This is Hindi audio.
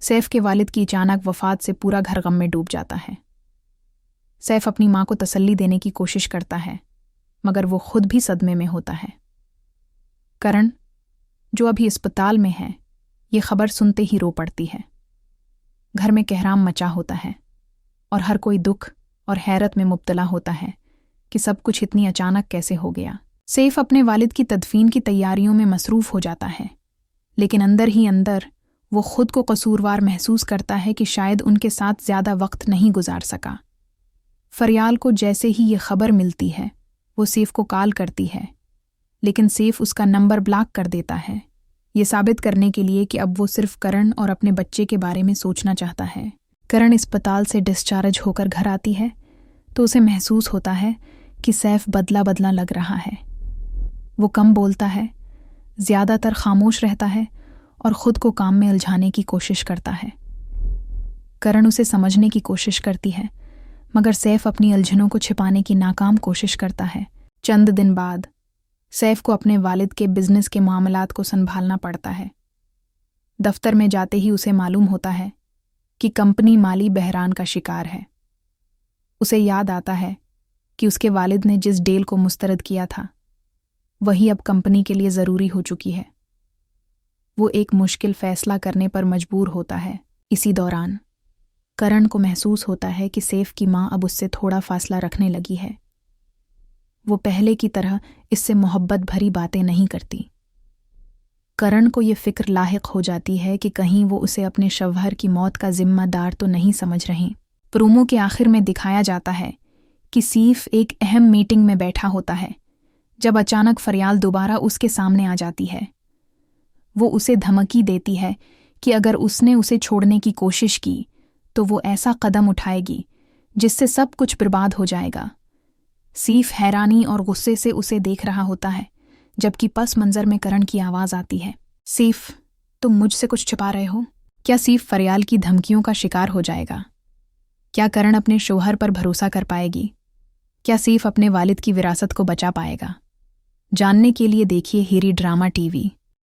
सैफ के वालिद की अचानक वफात से पूरा घर गम में डूब जाता है। सैफ अपनी मां को तसल्ली देने की कोशिश करता है, मगर वो खुद भी सदमे में होता है। करण, जो अभी अस्पताल में है, ये खबर सुनते ही रो पड़ती है। घर में कहराम मचा होता है और हर कोई दुख और हैरत में मुब्तला होता है कि सब कुछ इतनी अचानक कैसे हो गया। सैफ अपने वालिद की तदफीन की तैयारियों में मसरूफ़ हो जाता है, लेकिन अंदर ही अंदर वो खुद को कसूरवार महसूस करता है कि शायद उनके साथ ज़्यादा वक्त नहीं गुजार सका। फरियाल को जैसे ही ये खबर मिलती है, वो सैफ को कॉल करती है, लेकिन सैफ उसका नंबर ब्लॉक कर देता है, ये साबित करने के लिए कि अब वो सिर्फ करण और अपने बच्चे के बारे में सोचना चाहता है। करण अस्पताल से डिस्चार्ज होकर घर आती है तो उसे महसूस होता है कि सैफ बदला बदला लग रहा है। वो कम बोलता है, ज़्यादातर खामोश रहता है और ख़ुद को काम में उलझाने की कोशिश करता है। करण उसे समझने की कोशिश करती है, मगर सैफ अपनी उलझनों को छिपाने की नाकाम कोशिश करता है। चंद दिन बाद सैफ को अपने वालिद के बिजनेस के मामलात को संभालना पड़ता है। दफ्तर में जाते ही उसे मालूम होता है कि कंपनी माली बहरान का शिकार है। उसे याद आता है कि उसके वालिद ने जिस डील को मुस्तरद किया था, वही अब कंपनी के लिए ज़रूरी हो चुकी है। वो एक मुश्किल फ़ैसला करने पर मजबूर होता है। इसी दौरान करण को महसूस होता है कि सैफ की माँ अब उससे थोड़ा फासला रखने लगी है। वो पहले की तरह इससे मोहब्बत भरी बातें नहीं करती। करण को ये फ़िक्र लाहिक हो जाती है कि कहीं वो उसे अपने शौहर की मौत का जिम्मेदार तो नहीं समझ रही। प्रोमो के आखिर में दिखाया जाता है कि सैफ एक अहम मीटिंग में बैठा होता है, जब अचानक फरियाल दोबारा उसके सामने आ जाती है। वो उसे धमकी देती है कि अगर उसने उसे छोड़ने की कोशिश की तो वो ऐसा कदम उठाएगी जिससे सब कुछ बर्बाद हो जाएगा। सैफ हैरानी और गुस्से से उसे देख रहा होता है, जबकि पस मंजर में करण की आवाज़ आती है, सैफ, तुम मुझसे कुछ छिपा रहे हो? क्या सैफ फरियाल की धमकियों का शिकार हो जाएगा? क्या करण अपने शौहर पर भरोसा कर पाएगी? क्या सैफ अपने वालिद की विरासत को बचा पाएगा? जानने के लिए देखिए हिरी ड्रामा टीवी।